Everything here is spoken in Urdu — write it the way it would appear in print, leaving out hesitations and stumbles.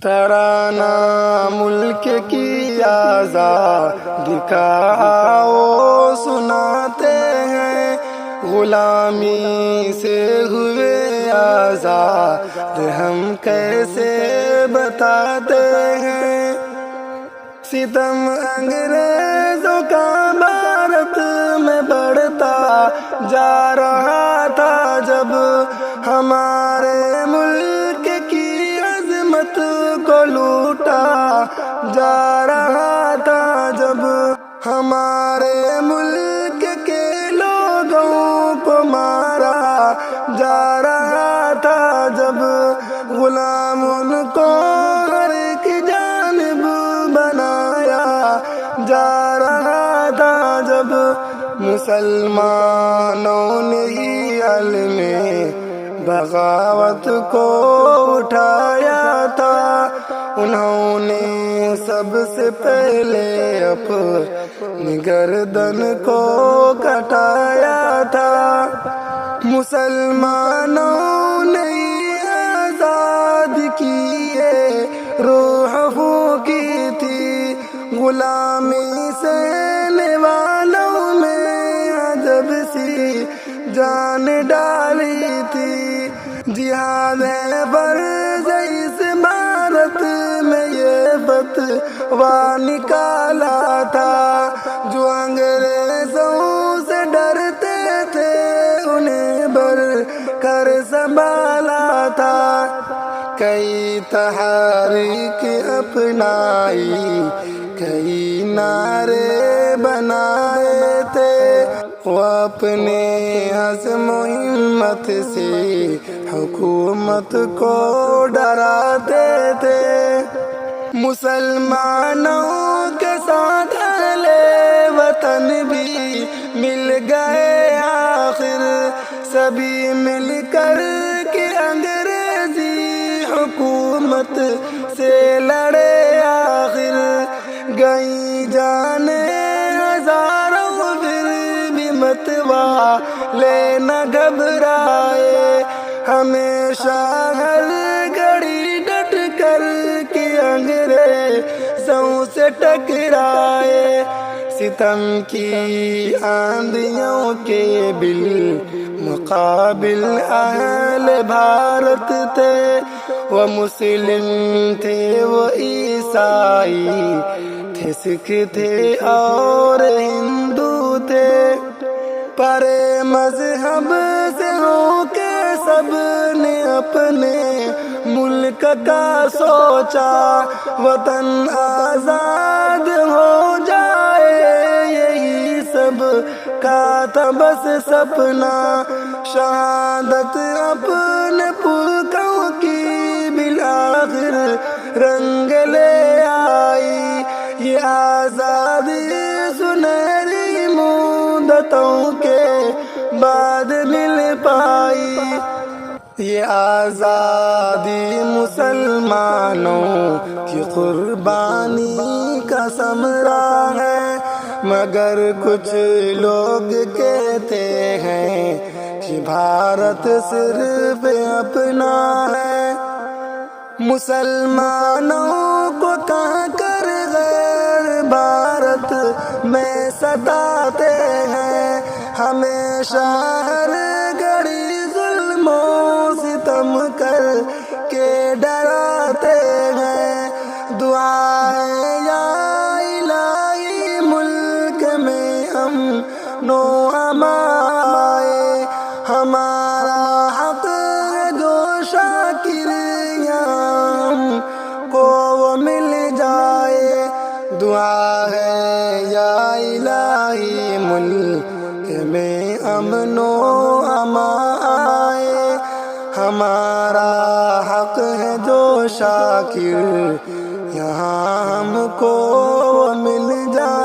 ترانہ ملک کی آزادی کا آؤ سناتے ہیں، غلامی سے ہوئے آزاد ہم کیسے بتاتے ہیں۔ ستم انگریزوں کا بھارت میں بڑھتا جا رہا تھا، جب ہمارے ملک کی عظمت کو لوٹا جا رہا تھا، جب ہمارے ملک کے لوگوں کو مارا جا رہا تھا، جب غلاموں کو ہر ایک جانب بنایا جا رہا تھا، جب مسلمانوں نے ہی علم بغاوت کو اٹھایا تھا، انہوں نے سب سے پہلے اپنی گردن کو کٹایا تھا۔ مسلمانوں نے آزاد کیے، روح پھونکی تھی، غلامی سہنے والوں میں عجب سی جان ڈالی تھی۔ جہاد فرض اس بھارت میں یہ فتویٰ نکالا تھا، جو انگریزوں سے ڈرتے تھے انہیں بر کر سنبھالا تھا۔ کئی تحریک اپنائی، کئی نعرے بنائے تھے، وہ اپنے عزم و ہمت سے حکومت کو ڈراتے تھے۔ مسلمانوں کے ساتھ اہل وطن بھی مل گئے، آخر سبھی مل کر کے انگریزی حکومت سے لڑے، آخر گئی جانے ہزاروں، پھر بھی مت والے نہ گھبرائے، ہمیشہ ہر گھڑی ڈٹ کر کے انگریزوں سے ٹکرائے۔ ستم کی آندھیوں کے بالمقابل اہل بھارت تھے، وہ مسلم تھے، وہ عیسائی تھے، سکھ تھے اور ہندو تھے، پرے مذہب سے ہو کے سب نے اپنے ملک کا سوچا، وطن آزاد ہو جائے یہی سب کا تھا بس سپنا، شہادت اپنے پرکھوں کی بالآخر رنگ لے آئی، یہ آزادی سنہری مدتوں کے بعد مل پائی، یہ آزادی مسلمانوں کی قربانی کا ثمرہ ہے، مگر کچھ لوگ کہتے ہیں کہ بھارت صرف اپنا ہے۔ مسلمانوں کو کہاں کر غیر بھارت میں ستاتے ہیں، ہمیشہ ہر گھڑی ظلم و ستم کر کے ڈراتے ہیں۔ دعا ہے یا الہی ملک میں امن و امان، ہمارا حق ہے جو شاکر یہاں ہم کو وہ مل جائے۔ دعا ہے یا الہی ملک میں امن و امان آئے، ہمارا حق ہے جو شاکر یہاں ہم کو وہ مل جائے۔